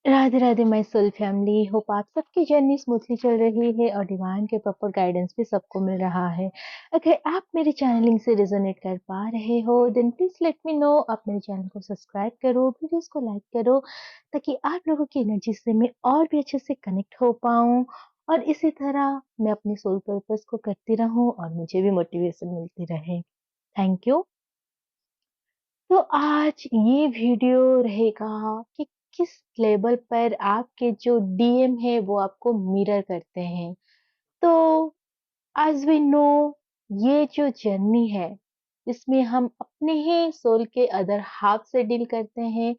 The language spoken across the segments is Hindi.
Radhe Radhe my soul family. Hope आप सबकी जर्नी स्मूथली चल रही है और डिवाइन के प्रॉपर गाइडेंस भी सबको मिल रहा है। अगर आप मेरे चैनलिंग से रेजोनेट कर पा रहे हो then please let me know. आप मेरे चैनल को सब्सक्राइब करो, वीडियोस को लाइक करो, ताकि आप लोगों की एनर्जी से मैं और भी अच्छे से कनेक्ट हो पाऊँ और इसी तरह मैं अपनी सोल पर्पस को करती रहूं और मुझे भी मोटिवेशन मिलती रहे। Thank you. तो आज ये वीडियो रहेगा कि किस लेवल पर आपके जो डीएम है वो आपको मिरर करते हैं। तो एज वी नो, ये जो जर्नी है इसमें हम अपने ही सोल के अदर हाफ से डील करते हैं।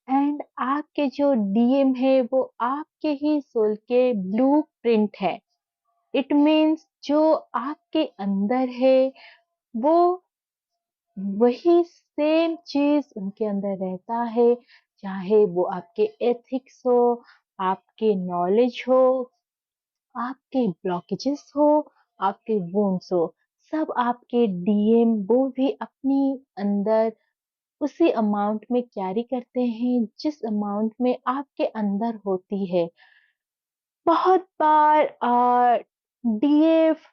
एंड आपके जो डीएम है वो आपके ही सोल के ब्लू प्रिंट है। इट मीन्स जो आपके अंदर है वो वही सेम चीज उनके अंदर रहता है। चाहे वो आपके एथिक्स हो, आपके नॉलेज हो, आपके ब्लॉकेजेस हो, आपके वुंड्स हो, सब आपके डीएम वो भी अपनी अंदर उसी अमाउंट में कैरी करते हैं जिस अमाउंट में आपके अंदर होती है। बहुत बार डीएफ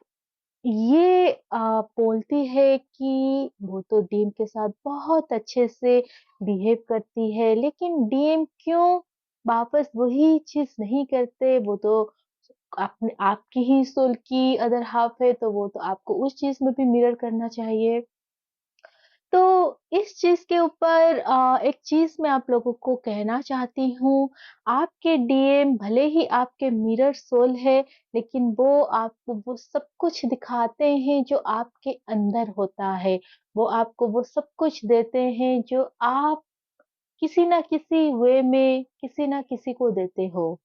ये बोलती है कि वो तो डीएम के साथ बहुत अच्छे से बिहेव करती है, लेकिन डीएम क्यों वापस वही चीज नहीं करते? वो तो आपने आपकी ही सोल की अदर हाफ है, तो वो तो आपको उस चीज में भी मिरर करना चाहिए। तो इस चीज के ऊपर एक चीज मैं आप लोगों को कहना चाहती हूँ। आपके डीएम भले ही आपके मिरर सोल है, लेकिन वो आपको वो सब कुछ दिखाते हैं जो आपके अंदर होता है। वो आपको वो सब कुछ देते हैं जो आप किसी ना किसी वे में किसी ना किसी को देते हो।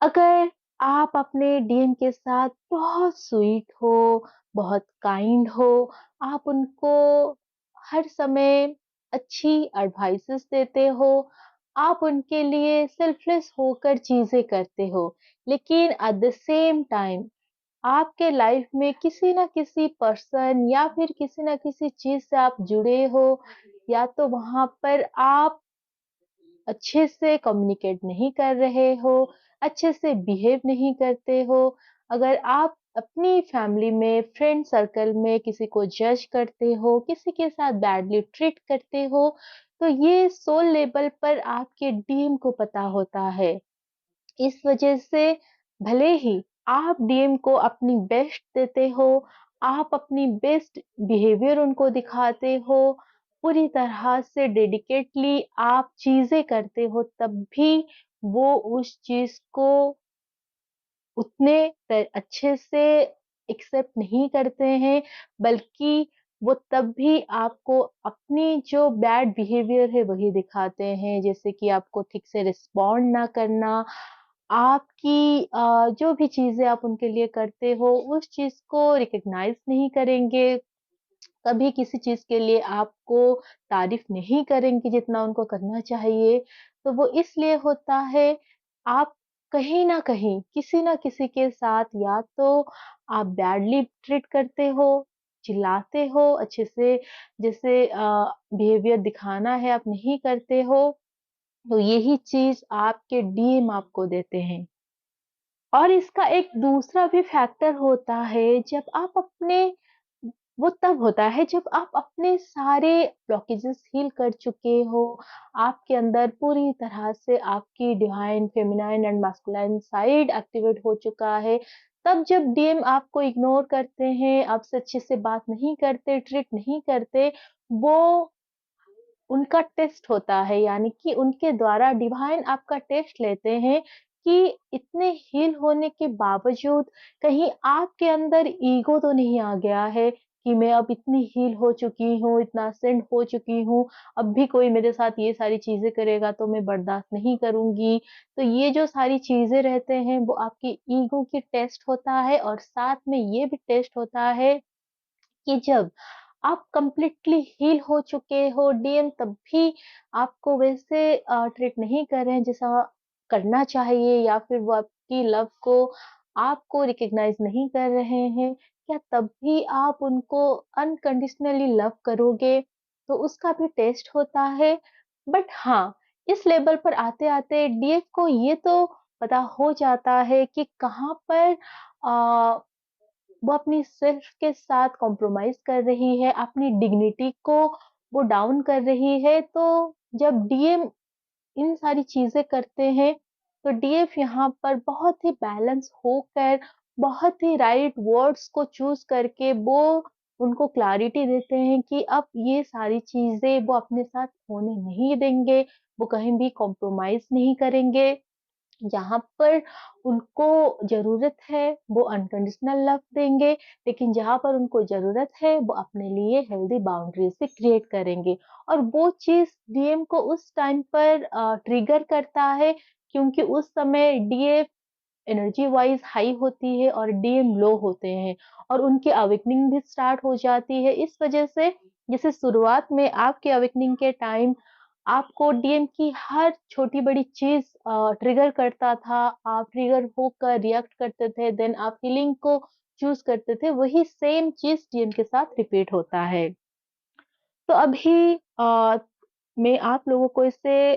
अगर आप अपने डीएम के साथ बहुत स्वीट हो, बहुत काइंड हो, आप उनको हर समय अच्छी एडवाइसेस देते हो, आप उनके लिए सेल्फलेस होकर चीजें करते हो, लेकिन एट द सेम टाइम आपके लाइफ में किसी ना किसी पर्सन या फिर किसी ना किसी चीज से आप जुड़े हो, या तो वहां पर आप अच्छे से कम्युनिकेट नहीं कर रहे हो, अच्छे से बिहेव नहीं करते हो, अगर आप अपनी फैमिली में, फ्रेंड सर्कल में किसी को जज करते हो, किसी के साथ बैडली ट्रीट करते हो, तो ये सोल लेवल पर आपके डीएम को पता होता है। इस वजह से भले ही आप डीएम को अपनी बेस्ट देते हो, आप अपनी बेस्ट बिहेवियर उनको दिखाते हो, पूरी तरह से डेडिकेटली आप चीजें करते हो, तब भी वो उस चीज को उतने अच्छे से एक्सेप्ट नहीं करते हैं, बल्कि वो तब भी आपको अपनी जो बैड बिहेवियर है वही दिखाते हैं। जैसे कि आपको ठीक से रिस्पॉन्ड ना करना, आपकी जो भी चीजें आप उनके लिए करते हो उस चीज को रिकग्नाइज नहीं करेंगे, कभी किसी चीज के लिए आपको तारीफ नहीं करेंगे जितना उनको करना चाहिए। तो वो इसलिए होता है, आप कहीं ना कहीं किसी ना किसी के साथ या तो आप बैडली ट्रीट करते हो, चिल्लाते हो अच्छे से, जैसे बिहेवियर दिखाना है आप नहीं करते हो, तो यही चीज आपके डीएम आपको देते हैं। और इसका एक दूसरा भी फैक्टर होता है, जब आप अपने वो तब होता है जब आप अपने सारे ब्लॉकेजेस हील कर चुके हो, आपके अंदर पूरी तरह से आपकी divine feminine and masculine side activate हो चुका है। तब जब डीएम आपको इग्नोर करते हैं, आपसे अच्छे से बात नहीं करते, ट्रीट नहीं करते, वो उनका टेस्ट होता है, यानी कि उनके द्वारा डिवाइन आपका टेस्ट लेते हैं कि इतने हील होने के बावजूद कहीं आपके अंदर ईगो तो नहीं आ गया है कि मैं अब इतनी हील हो चुकी हूँ, इतना असेंड हो चुकी हूँ, अब भी कोई मेरे साथ ये सारी चीजें करेगा तो मैं बर्दाश्त नहीं करूंगी। तो ये जो सारी चीजें रहते हैं वो आपकी ईगो की टेस्ट होता है, और साथ में ये भी टेस्ट होता है कि जब आप कंप्लीटली हील हो चुके हो, डीएम तब भी आपको वैसे ट्रीट नहीं कर रहे हैं जैसा करना चाहिए, या फिर वो आपकी लव को आपको रिकग्नाइज नहीं कर रहे हैं, क्या तब भी आप उनको अनकंडीशनली लव करोगे? तो उसका भी टेस्ट होता है। बट हाँ, इस लेवल पर आते-आते डीएफ को ये तो पता हो जाता है कि कहाँ पर वो अपनी सेल्फ के साथ कॉम्प्रोमाइज़ कर रही है, अपनी डिग्निटी को वो डाउन कर रही है। तो जब डीएम इन सारी चीज़ें करते हैं, तो डीएफ यहाँ पर बहुत ही बैलेंस होकर, बहुत ही राइट वर्ड्स को चूज़ करके वो उनको क्लैरिटी देते हैं कि अब ये सारी चीज़ें वो अपने साथ होने नहीं देंगे, वो कहीं भी कॉम्प्रोमाइज़ नहीं करेंगे। जहाँ पर उनको ज़रूरत है, वो अनकंडीशनल लव देंगे, लेकिन जहाँ पर उनको ज़रूरत है, वो अपने लिए हेल्दी बाउंड्रीज़ भी क्रिएट करेंगे। और वो चीज़ डीएम को उस टाइम पर ट्रिगर करता है, क्योंकि उस समय डीएफ एनर्जी वाइज़ हाई होती है और डीएम लो होते हैं और उनकी अवेकनिंग भी स्टार्ट हो जाती है। इस वजह से जैसे शुरुआत में आपके अवेकनिंग के टाइम आपको डीएम की हर छोटी-बड़ी चीज़ ट्रिगर करता था, आप ट्रिगर होकर रिएक्ट करते थे, देन आप हीलिंग को चूज़ करते थे, वही सेम चीज़ डीएम के साथ रिपीट होता है। तो अभी मैं आप लोगों को इससे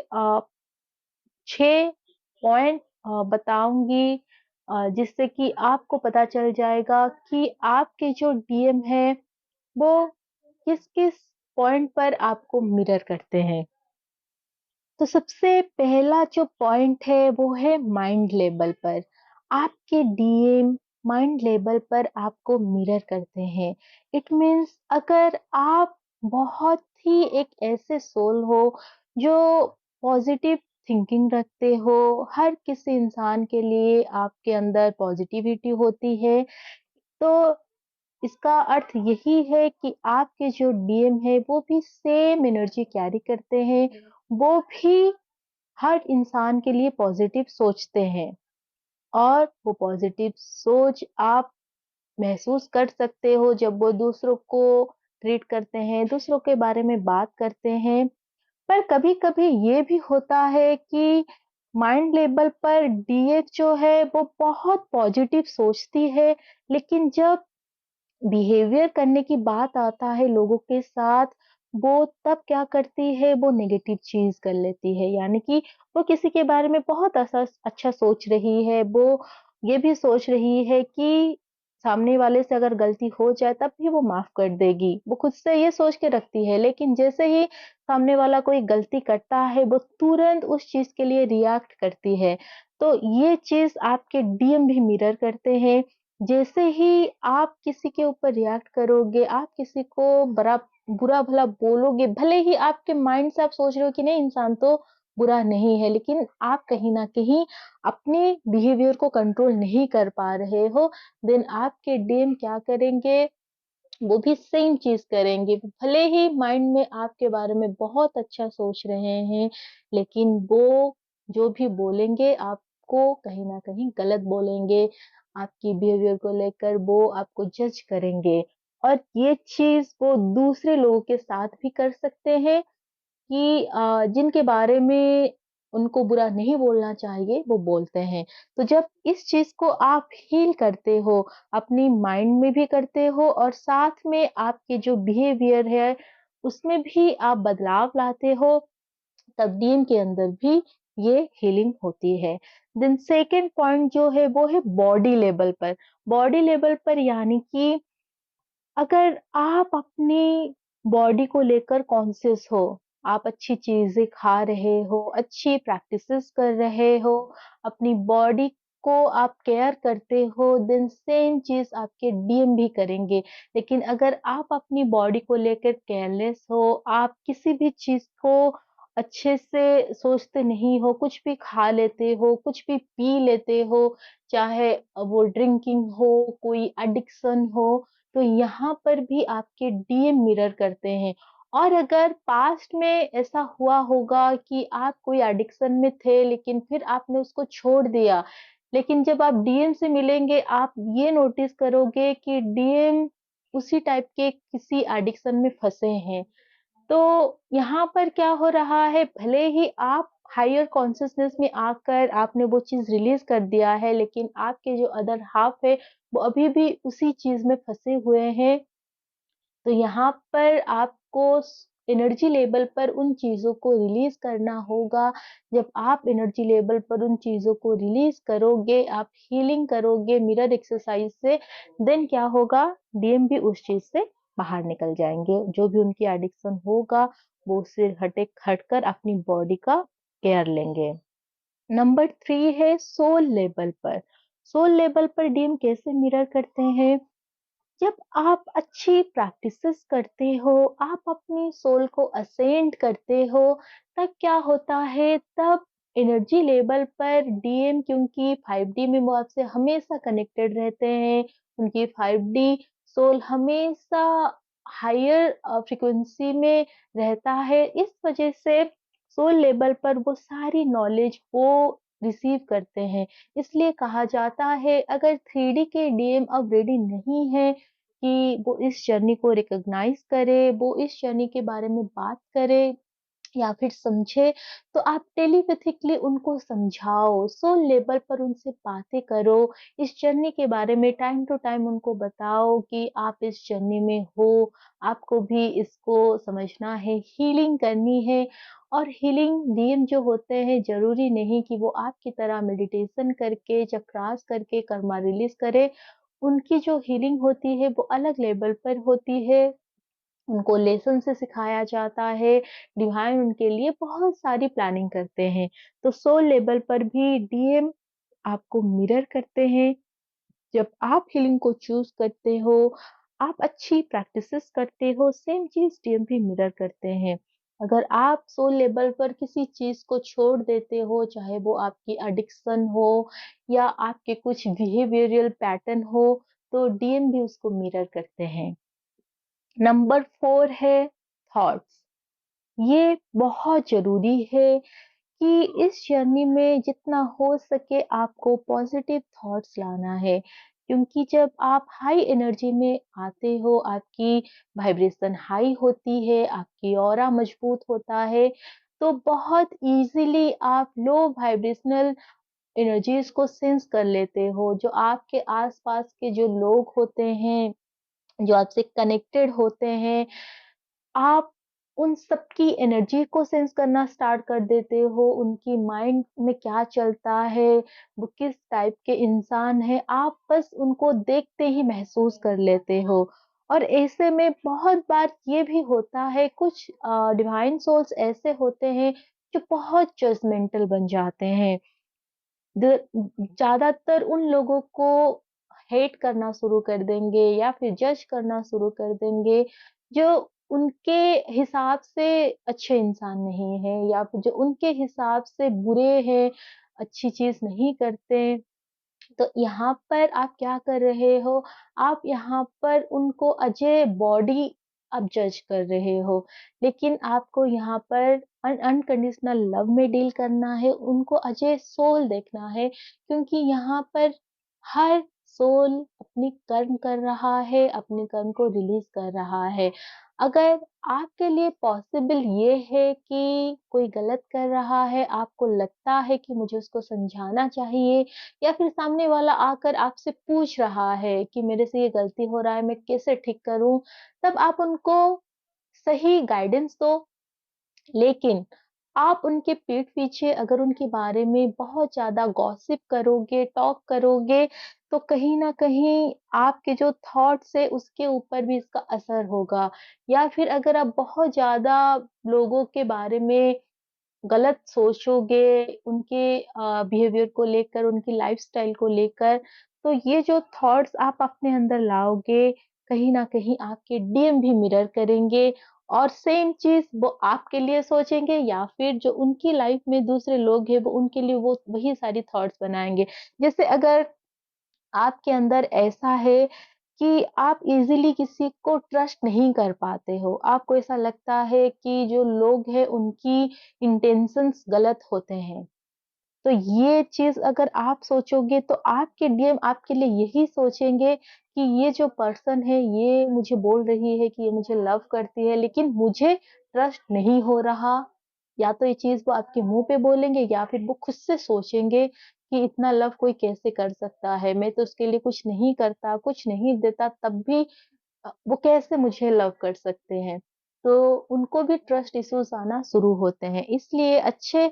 6 पॉइंट बताऊँगी जिससे कि आपको पता चल जाएगा कि आपके जो डीएम हैं, वो किस-किस पॉइंट पर आपको मिरर करते हैं। तो सबसे पहला जो पॉइंट है वो है माइंड लेवल पर। आपके डीएम माइंड लेवल पर आपको मिरर करते हैं। इट मीन्स अगर आप बहुत ही एक ऐसे सोल हो जो पॉजिटिव थिंकिंग रखते हो, हर किसी इंसान के लिए आपके अंदर पॉजिटिविटी होती है, तो इसका अर्थ यही है कि आपके जो डीएम है वो भी सेम एनर्जी कैरी करते हैं। वो भी हर इंसान के लिए पॉजिटिव सोचते हैं और वो पॉजिटिव सोच आप महसूस कर सकते हो जब वो दूसरों को ट्रीट करते हैं, दूसरों के बारे में बात करते हैं। पर कभी-कभी ये भी होता है कि माइंड लेवल पर डीएफ जो है वो बहुत पॉजिटिव सोचती है, लेकिन जब बिहेवियर करने की बात आता है लोगों के साथ, वो तब क्या करती है, वो नेगेटिव चीज़ कर लेती है। यानी कि वो किसी के बारे में बहुत अच्छा सोच रही है, वो ये भी सोच रही है कि सामने वाले से अगर गलती हो जाए तब भी वो माफ़ कर देगी। वो खुद से ये सोच के रखती है, लेकिन जैसे ही सामने वाला कोई गलती करता है, वो तुरंत उस चीज़ के लिए रिएक्ट करती है। तो ये चीज़ आपके डीएम भी मिरर करते हैं। जैसे ही आप किसी के ऊपर रिएक्ट करोगे, आप किसी को बुरा-भला बोलोगे, भले ही आपके माइंड से आप सोच रहे हो कि नहीं इंसान तो बुरा नहीं है, लेकिन आप कहीं न कहीं अपने बिहेवियर को कंट्रोल नहीं कर पा रहे हो, देन आपके डीएम क्या करेंगे, वो भी सेम चीज़ करेंगे। भले ही माइंड में आपके बारे में बहुत अच्छा सोच रहे हैं, लेकिन वो जो भी बोलेंगे आपको कहीं न कहीं गलत बोलेंगे। आपकी बिहेवियर को लेकर वो आपको जज करेंगे और ये चीज़ वो दूसरे लोगों के साथ भी कर सकते हैं कि जिनके बारे में उनको बुरा नहीं बोलना चाहिए, वो बोलते हैं। तो जब इस चीज़ को आप हील करते हो, अपनी माइंड में भी करते हो और साथ में आपके जो बिहेवियर है, उसमें भी आप बदलाव लाते हो, तब डीएम के अंदर भी ये हीलिंग होती है। देन सेकंड पॉइंट जो है, वो है बॉडी लेवल पर। बॉडी लेवल पर यानी कि अगर आप अपनी बॉडी को लेकर कॉन्शियस हो, आप अच्छी चीज़ें खा रहे हो, अच्छी प्रैक्टिसेस कर रहे हो, अपनी बॉडी को आप केयर करते हो, देन सेम चीज़ आपके डीएम भी करेंगे। लेकिन अगर आप अपनी बॉडी को लेकर केयरलेस हो, आप किसी भी चीज़ को अच्छे से सोचते नहीं हो, कुछ भी खा लेते हो, कुछ भी पी लेते हो, चाहे वो ड्रिंकिंग हो, कोई एडिक्शन हो, तो यहाँ पर भी आपके डीएम मिरर करते हैं। और अगर पास्ट में ऐसा हुआ होगा कि आप कोई एडिक्शन में थे लेकिन फिर आपने उसको छोड़ दिया, लेकिन जब आप डीएम से मिलेंगे आप ये नोटिस करोगे कि डीएम उसी टाइप के किसी एडिक्शन में फँसे हैं। तो यहाँ पर क्या हो रहा है, भले ही आप हायर कॉन्शसनेस में आकर आपने वो चीज़ रिलीज़ कर दिया है, लेकिन आपके जो अदर हाल्फ है, वो अभी भी उसी चीज़ में फँसे हुए हैं। तो यहाँ पर आपको एनर्जी लेवल पर उन चीज़ों को रिलीज़ करना होगा। जब आप एनर्जी लेवल पर उन चीज़ों को रिलीज़ करोगे, आप हीलिंग करोगे मिरर एक्सरसाइज़ से, देन क्या होगा, डीएम भी उस चीज़ से बाहर निकल जाएँगे। जो भी उनकी एडिक्शन होगा, वो उससे हटकर अपनी बॉडी का केयर लेंगे। नंबर 3 है सोल लेवल पर। सोल लेवल पर डीएम कैसे मिरर करते हैं? जब आप अच्छी प्रैक्टिसेस करते हो, आप अपनी सोल को असेंड करते हो, तब क्या होता है, तब एनर्जी लेवल पर डीएम, क्योंकि 5D में वो आपसे हमेशा कनेक्टेड रहते हैं, उनकी 5D सोल हमेशा हायर फ्रीक्वेंसी में रहता है। इस वजह से सोल लेवल पर वो सारी नॉलेज वो रिसीव करते हैं। इसलिए कहा जाता है, अगर 3D के डीएम अब रेडी नहीं है कि वो इस जर्नी को रिकॉग्नाइज़ करे, वो इस जर्नी के बारे में बात करे या फिर समझे, तो आप टेलीपैथिकली उनको समझाओ, सोल लेवल पर उनसे बातें करो, इस जर्नी के बारे में टाइम टू टाइम उनको बताओ कि आप इस जर्नी में हो, आपको भी इसको समझना है, हीलिंग करनी है। और हीलिंग डीएम जो होते हैं, ज़रूरी नहीं कि वो आपकी तरह मेडिटेशन करके, चक्रास करके कर्मा रिलीज़ करें। उनकी जो हीलिंग होती है, वो अलग लेवल पर होती है। उनको लेसन से सिखाया जाता है, डिवाइन उनके लिए बहुत सारी प्लानिंग करते हैं। तो सोल लेवल पर भी डीएम आपको मिरर करते हैं। जब आप हीलिंग को चूज़ करते हो, आप अच्छी प्रैक्टिसेस करते हो, सेम चीज़ डीएम भी मिरर करते हैं। अगर आप सोल लेवल पर किसी चीज़ को छोड़ देते हो, चाहे वो आपकी एडिक्शन हो या आपके कुछ बिहेवियरल पैटर्न हो, तो डीएम भी उसको मिरर करते हैं। नंबर 4 है थॉट्स। ये बहुत ज़रूरी है कि इस जर्नी में जितना हो सके आपको पॉजिटिव थॉट्स लाना है, क्योंकि जब आप हाई एनर्जी में आते हो, आपकी वाइब्रेशन हाई होती है, आपकी ऑरा मजबूत होता है, तो बहुत इजीली आप लो वाइब्रेशनल एनर्जीज को सेंस कर लेते हो। जो आपके आसपास के जो लोग होते हैं, जो आपसे कनेक्टेड होते हैं, आप उन सबकी एनर्जी को सेंस करना स्टार्ट कर देते हो, उनकी माइंड में क्या चलता है, वो किस टाइप के इंसान हैं, आप बस उनको देखते ही महसूस कर लेते हो। और ऐसे में बहुत बार ये भी होता है, कुछ डिवाइन सोल्स ऐसे होते हैं, जो बहुत जजमेंटल बन जाते हैं। द ज़्यादातर उन लोगों को हेट करना शुरू कर देंगे या फिर जज करना शुरू कर देंगे, जो उनके हिसाब से अच्छे इंसान नहीं हैं या फिर जो उनके हिसाब से बुरे हैं, अच्छी चीज़ नहीं करते। तो यहाँ पर आप क्या कर रहे हो? आप यहाँ पर उनको एज़ ए बॉडी आप जज कर रहे हो, लेकिन आपको यहाँ पर अनकंडीशनल लव में डील करना है, उनको एज़ ए सोल देखना है, क्योंकि यहाँ पर हर सोल अपनी कर्म कर रहा है, अपने कर्म को रिलीज़ कर रहा है। अगर आपके लिए पॉसिबल ये है कि कोई गलत कर रहा है, आपको लगता है कि मुझे उसको समझाना चाहिए, या फिर सामने वाला आकर आपसे पूछ रहा है कि मेरे से ये गलती हो रहा है, मैं कैसे ठीक करूँ? तब आप उनको सही गाइडेंस दो, लेकिन आप उनके पीठ पीछे अगर उनके बारे में बहुत ज़्यादा गॉसिप करोगे, टॉक करोगे, तो कहीं न कहीं आपके जो थॉट्स है उसके ऊपर भी इसका असर होगा। या फिर अगर आप बहुत ज़्यादा लोगों के बारे में गलत सोचोगे, उनके बिहेवियर को लेकर, उनकी लाइफ़स्टाइल को लेकर, तो ये जो थॉट्स आप अपने अंदर लाओगे, कहीं न कहीं आपके डीएम भी मिरर करेंगे और सेम चीज़ वो आपके लिए सोचेंगे या फिर जो उनकी लाइफ़ में दूसरे लोग हैं, वो उनके लिए वो वही सारी थॉट्स बनाएँगे। जैसे अगर आपके अंदर ऐसा है कि आप इज़िली किसी को ट्रस्ट नहीं कर पाते हो। आपको ऐसा लगता है कि जो लोग हैं उनकी इंटेंशंस गलत होते हैं। तो ये चीज़ अगर आप सोचोगे, तो आपके डीएम आपके लिए यही सोचेंगे कि ये जो पर्सन है, ये मुझे बोल रही है कि ये मुझे लव करती है, लेकिन मुझे ट्रस्ट नहीं हो रहा। या तो ये चीज़ वो आपके मुँह पे बोलेंगे या फिर वो खुद से सोचेंगे कि इतना लव कोई कैसे कर सकता है? मैं तो उसके लिए कुछ नहीं करता, कुछ नहीं देता, तब भी वो कैसे मुझे लव कर सकते हैं? तो उनको भी ट्रस्ट इश्यूज आना शुरू होते हैं। इसलिए अच्छे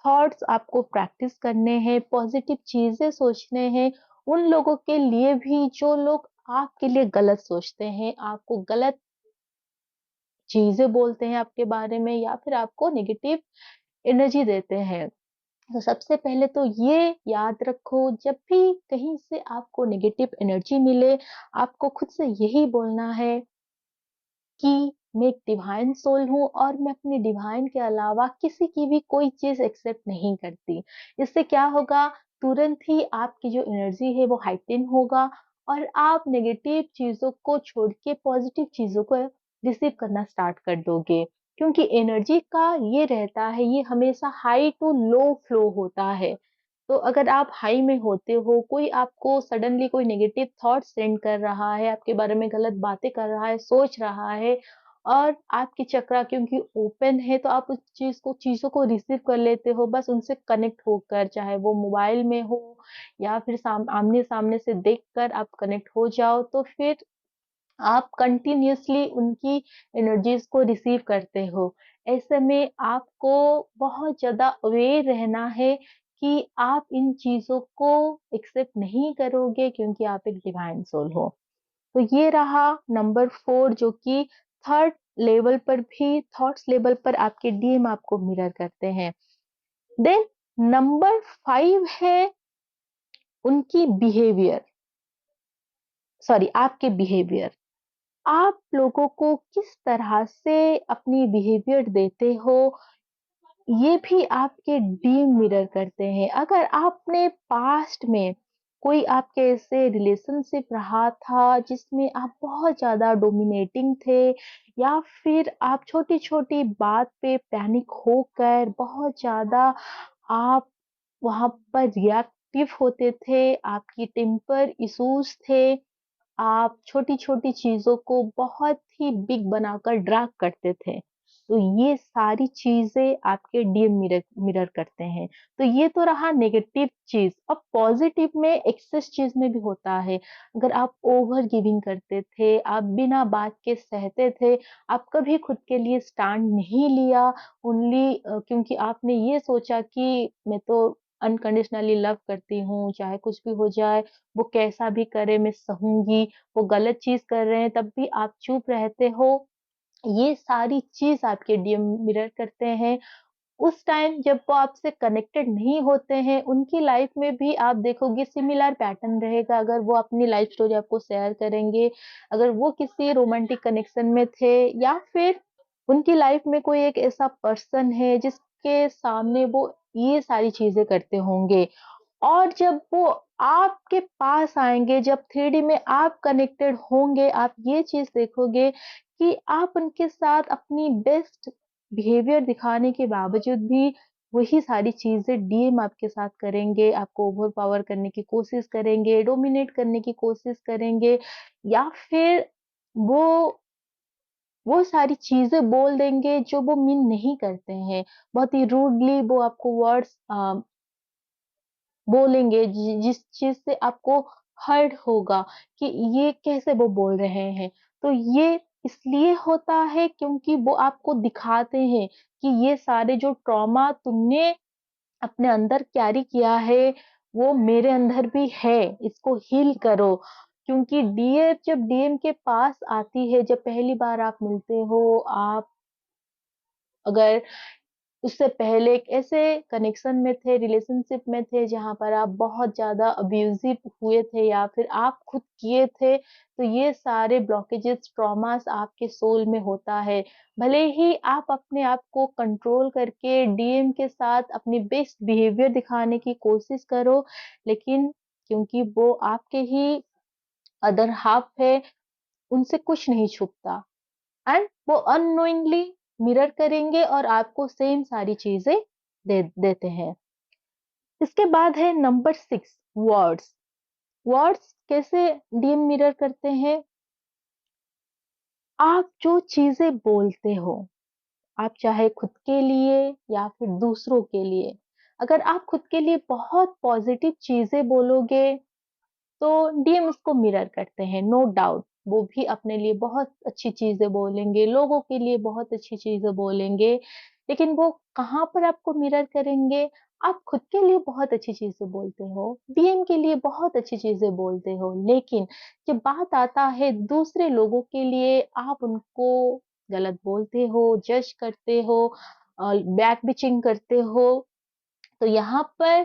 थॉट्स आपको प्रैक्टिस करने हैं, पॉजिटिव चीजें सोचने हैं उन लोगों के लिए भी जो लोग आपके लिए गलत सोचते हैं, आपको गलत चीजें बोलते हैं आपके बारे में या फिर आपको नेगेटिव एनर्जी देते हैं। तो सबसे पहले तो ये याद रखो, जब भी कहीं से आपको नेगेटिव एनर्जी मिले, आपको खुद से यही बोलना है कि मैं एक डिवाइन सोल हूँ और मैं अपने डिवाइन के अलावा किसी की भी कोई चीज एक्सेप्ट नहीं करती। इससे क्या होगा, तुरंत ही आपकी जो एनर्जी है वो हाइटन होगा और आप नेगेटिव चीजों को छोड़ के पॉजिटिव चीजों को रिसीव करना स्टार्ट कर दोगे। क्योंकि एनर्जी का ये रहता है, ये हमेशा हाई टू लो फ्लो होता है। तो अगर आप हाई में होते हो, कोई आपको सडनली कोई नेगेटिव थॉट सेंड कर रहा है, आपके बारे में गलत बातें कर रहा है, सोच रहा है और आपकी चक्रा क्योंकि ओपन है तो आप उस चीज़ों को रिसीव कर लेते हो बस उनसे कनेक्ट होकर, चाहे वो मोबाइल में हो या फिर आमने-सामने से देखकर आप कनेक्ट हो जाओ, तो फिर आप कंटिन्यूअसली उनकी एनर्जीज को रिसीव करते हो। ऐसे में आपको बहुत ज़्यादा अवेयर रहना है कि आप इन चीज़ों को एक्सेप्ट नहीं करोगे क्योंकि आप एक डिवाइन सोल हो। तो ये रहा नंबर 4 जो कि थर्ड लेवल पर भी थॉट्स लेवल पर आपके डीएम आपको मिरर करते हैं। देन नंबर 5 है उनकी बिहेवियर, सॉरी आपके बिहेवियर। आप लोगों को किस तरह से अपनी बिहेवियर देते हो, ये भी आपके डीम मिरर करते हैं। अगर आपने पास्ट में कोई आपके ऐसे रिलेशनशिप रहा था जिसमें आप बहुत ज़्यादा डोमिनेटिंग थे या फिर आप छोटी-छोटी बात पे पैनिक होकर बहुत ज़्यादा आप वहाँ पर रिएक्टिव होते थे, आपकी टेम्पर इश्यूज़ थे, आप छोटी-छोटी चीज़ों को बहुत ही बिग बनाकर ड्रैग करते थे। तो ये सारी चीज़ें आपके डीएम मिरर मिरर करते हैं। तो ये तो रहा नेगेटिव चीज़। अब पॉज़िटिव में एक्सेस चीज़ में भी होता है। अगर आप ओवर गिविंग करते थे, आप बिना बात के सहते थे, आप कभी खुद के लिए स्टैंड नहीं लिया, ओनली क्योंकि आपने ये सोचा कि मैं तो अनकंडीशनली लव करती हूँ, चाहे कुछ भी हो जाए, वो कैसा भी करे मैं सहूँगी। वो गलत चीज़ कर रहे हैं तब भी आप चुप रहते हो। ये सारी चीज़ आपके डीएम मिरर करते हैं। उस टाइम जब वो आपसे कनेक्टेड नहीं होते हैं, उनकी लाइफ में भी आप देखोगे सिमिलर पैटर्न रहेगा। अगर वो अपनी लाइफ स्टोरी आपको शेयर करेंगे, अगर वो किसी रोमांटिक कनेक्शन में थे या फिर उनकी लाइफ में कोई एक ऐसा पर्सन है जिसके सामने वो ये सारी चीज़ें करते होंगे। और जब वो आपके पास आएँगे, जब 3D में आप कनेक्टेड होंगे, आप ये चीज़ देखोगे कि आप उनके साथ अपनी बेस्ट बिहेवियर दिखाने के बावजूद भी वही सारी चीज़ें डीएम आपके साथ करेंगे, आपको ओवरपावर करने की कोशिश करेंगे, डोमिनेट करने की कोशिश करेंगे या फिर वो वो सारी चीज़ें बोल देंगे जो वो मीन नहीं करते हैं। बहुत ही रूडली वो आपको वर्ड्स बोलेंगे जिस चीज़ से आपको हर्ट होगा कि ये कैसे वो बोल रहे हैं। तो ये इसलिए होता है क्योंकि वो आपको दिखाते हैं कि ये सारे जो ट्रॉमा तुमने अपने अंदर कैरी किया है, वो मेरे अंदर भी है, इसको हील करो। क्योंकि डीएफ जब डीएम के पास आती है, जब पहली बार आप मिलते हो, आप अगर उससे पहले एक ऐसे कनेक्शन में थे, रिलेशनशिप में थे जहाँ पर आप बहुत ज़्यादा अब्यूज़िव हुए थे या फिर आप खुद किए थे, तो ये सारे ब्लॉकेजेस, ट्रॉमास आपके सोल में होता है। भले ही आप अपने आप को कंट्रोल करके डीएम के साथ अपनी बेस्ट बिहेवियर दिखाने की कोशिश करो, लेकिन क्योंकि वो आपके ही अदर हाल्फ है, उनसे कुछ नहीं छुपता। एंड वो अननोइंगली मिरर करेंगे और आपको सेम सारी चीजें दे देते हैं। इसके बाद है नंबर 6 वर्ड्स। वर्ड्स कैसे डीएम मिरर करते हैं? आप जो चीजें बोलते हो, आप चाहे खुद के लिए या फिर दूसरों के लिए, अगर आप खुद के लिए बहुत पॉजिटिव चीजें बोलोगे तो डीएम इसको मिरर करते हैं, नो डाउट। वो भी अपने लिए बहुत अच्छी चीज़ें बोलेंगे, लोगों के लिए बहुत अच्छी चीज़ें बोलेंगे, लेकिन वो कहाँ पर आपको मिरर करेंगे? आप खुद के लिए बहुत अच्छी चीज़ें बोलते हो, डीएम के लिए बहुत अच्छी चीज़ें बोलते हो, लेकिन जब बात आता है दूसरे लोगों के लिए, आप उनको गलत बोलते हो, जज करते हो, बैक बिचिंग करते हो, तो यहाँ पर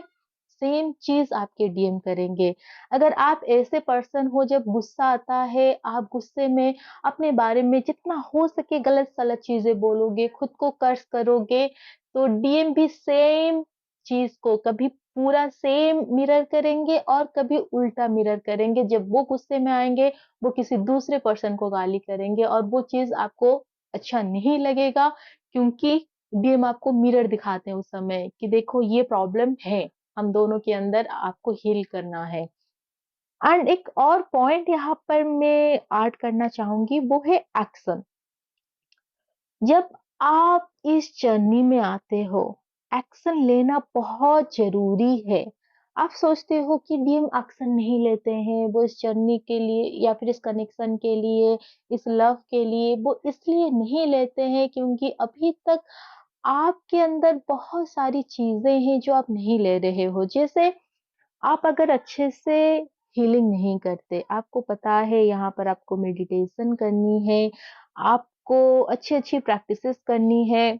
सेम चीज़ आपके डीएम करेंगे। अगर आप ऐसे पर्सन हो, जब गुस्सा आता है, आप गुस्से में अपने बारे में जितना हो सके गलत-सलत चीज़ें बोलोगे, खुद को कर्स करोगे, तो डीएम भी सेम चीज़ को कभी पूरा सेम मिरर करेंगे और कभी उल्टा मिरर करेंगे। जब वो गुस्से में आएँगे, वो किसी दूसरे पर्सन को गाली करेंगे और वो चीज़ आपको अच्छा नहीं लगेगा, क्योंकि डीएम आपको मिरर दिखाते हैं उस समय कि देखो ये प्रॉब्लम है, हम दोनों के अंदर आपको हील करना है। एंड एक और पॉइंट यहाँ पर मैं ऐड करना चाहूँगी, वो है एक्शन। जब आप इस जर्नी में आते हो, एक्शन लेना बहुत ज़रूरी है। आप सोचते हो कि डीएम एक्शन नहीं लेते हैं, वो इस जर्नी के लिए या फिर इस कनेक्शन के लिए, इस लव के लिए, वो इसलिए नहीं लेते हैं क्योंकि अभी तक आपके अंदर बहुत सारी चीज़ें हैं जो आप नहीं ले रहे हो। जैसे आप अगर अच्छे से हीलिंग नहीं करते, आपको पता है यहाँ पर आपको मेडिटेशन करनी है, आपको अच्छी-अच्छी प्रैक्टिसेस करनी है।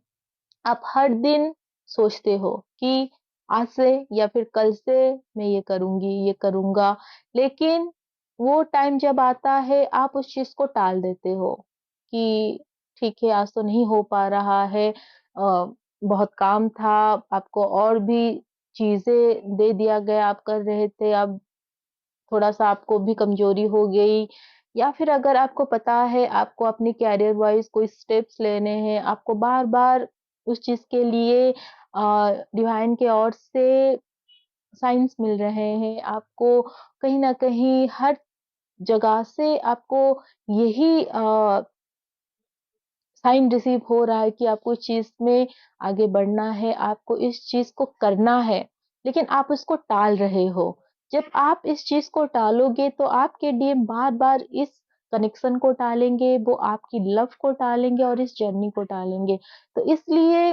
आप हर दिन सोचते हो कि आज से या फिर कल से मैं ये करूँगी, ये करूँगा, लेकिन वो टाइम जब आता है आप उस चीज़ को टाल देते हो कि ठीक है आज तो नहीं हो पा रहा है, बहुत काम था, आपको और भी चीज़ें दे दिया गया, आप कर रहे थे, अब थोड़ा-सा आपको भी कमज़ोरी हो गई, या फिर अगर आपको पता है आपको अपने करियर वाइज़ कोई स्टेप्स लेने हैं, आपको बार-बार उस चीज़ के लिए डिवाइन की ओर से साइन्स मिल रहे हैं, आपको कहीं न कहीं हर जगह से आपको यही साइन रिसीव हो रहा है कि आपको इस चीज़ में आगे बढ़ना है, आपको इस चीज़ को करना है, लेकिन आप उसको टाल रहे हो। जब आप इस चीज़ को टालोगे तो आपके डीएम बार-बार इस कनेक्शन को टालेंगे, वो आपकी लव को टालेंगे और इस जर्नी को टालेंगे। तो इसलिए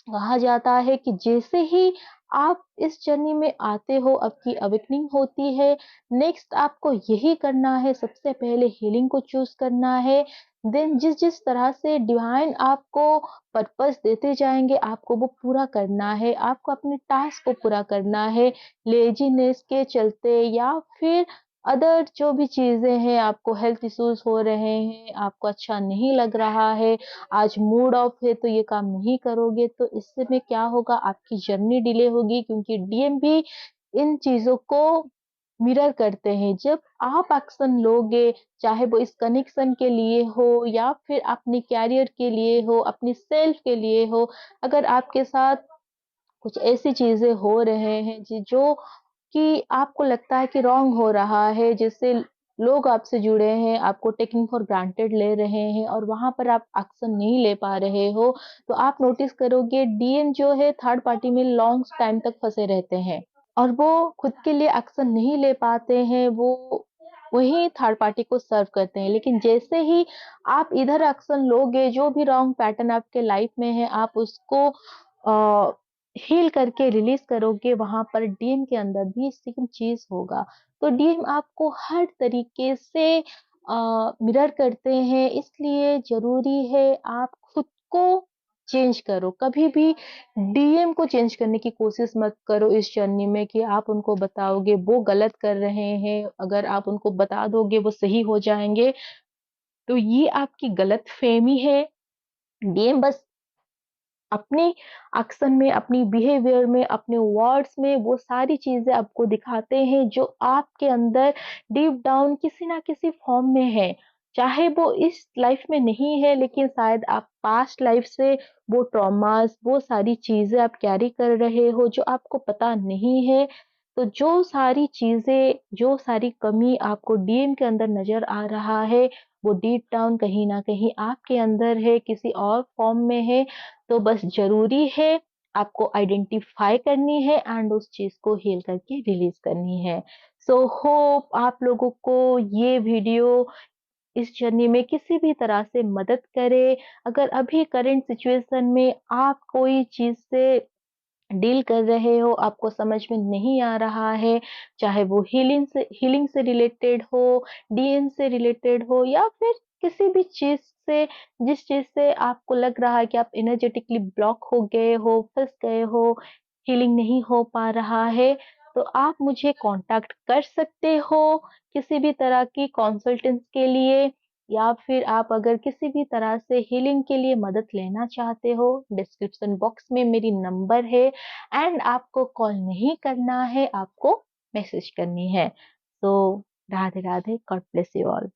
कहा जाता है कि जैसे ही आप इस जर्नी में आते हो, आपकी अवेकनिंग होती है, नेक्स्ट आपको यही करना है, सबसे पहले हीलिंग को चूज़ करना है, देन जिस-जिस तरह से डिवाइन आपको पर्पस देते जाएँगे, आपको वो पूरा करना है, आपको अपने टास्क को पूरा करना है, लेज़ीनेस के चलते या फिर अदर जो भी चीज़ें हैं, आपको हेल्थ इश्यूज़ हो रहे हैं, आपको अच्छा नहीं लग रहा है, आज मूड ऑफ है तो ये काम नहीं करोगे, तो इससे में क्या होगा, आपकी जर्नी डिले होगी, क्योंकि डीएम भी इन चीज़ों को मिरर करते हैं। जब आप एक्शन लोगे, चाहे वो इस कनेक्शन के लिए हो या फिर अपने करियर के लिए हो, अपनी सेल्फ के लिए हो, अगर आपके साथ कुछ ऐसी चीज़ें हो रहे हैं जो कि आपको लगता है कि रॉन्ग हो रहा है, जिससे लोग आपसे जुड़े हैं, आपको टेकिंग फॉर ग्रांटेड ले रहे हैं और वहाँ पर आप एक्शन नहीं ले पा रहे हो, तो आप नोटिस करोगे डीएम जो है थर्ड पार्टी में लॉन्ग टाइम तक फँसे रहते हैं और वो खुद के लिए एक्शन नहीं ले पाते हैं, वो वही थर्ड पार्टी को सर्व करते हैं। लेकिन जैसे ही आप इधर एक्शन लोगे, जो भी रॉन्ग पैटर्न आपके लाइफ में है, आप उसको हील करके रिलीज़ करोगे, वहाँ पर डीएम के अंदर भी सेम चीज़ होगा। तो डीएम आपको हर तरीके से मिरर करते हैं, इसलिए ज़रूरी है आप खुद को चेंज करो। कभी भी डीएम को चेंज करने की कोशिश मत करो इस जर्नी में कि आप उनको बताओगे वो गलत कर रहे हैं, अगर आप उनको बता दोगे वो सही हो जाएँगे, तो ये आपकी गलतफ़हमी है। डीएम बस अपने एक्शन में, अपनी बिहेवियर में, अपने वर्ड्स में वो सारी चीज़ें आपको दिखाते हैं जो आपके अंदर डीप डाउन किसी न किसी फ़ॉर्म में है। चाहे वो इस लाइफ़ में नहीं है, लेकिन शायद आप पास्ट लाइफ़ से वो ट्रॉमास, वो सारी चीज़ें आप कैरी कर रहे हो जो आपको पता नहीं है। तो जो सारी चीज़ें, जो सारी कमी आपको डीएम के अंदर नज़र आ रहा है, वो डीप डाउन कहीं न कहीं आपके अंदर है, किसी और फ़ॉर्म में है। तो बस ज़रूरी है आपको आइडेंटिफ़ाई करनी है एंड उस चीज़ को हील करके रिलीज़ करनी है। सो होप आप लोगों को ये वीडियो इस जर्नी में किसी भी तरह से मदद करे। अगर अभी करंट सिचुएशन में आप कोई चीज़ से डील कर रहे हो, आपको समझ में नहीं आ रहा है, चाहे वो हीलिंग से रिलेटेड हो, डीएन से रिलेटेड हो या फिर किसी भी चीज़ से जिस चीज़ से आपको लग रहा है कि आप एनर्जेटिकली ब्लॉक हो गए हो, फँस गए हो, हीलिंग नहीं हो पा रहा है, तो आप मुझे कॉन्टैक्ट कर सकते हो किसी भी तरह की कंसल्टेंस के लिए या फिर आप अगर किसी भी तरह से हीलिंग के लिए मदद लेना चाहते हो, डिस्क्रिप्शन बॉक्स में मेरी नंबर है एंड आपको कॉल नहीं करना है, आपको मैसेज करनी है। तो Radhe Radhe, God bless you all.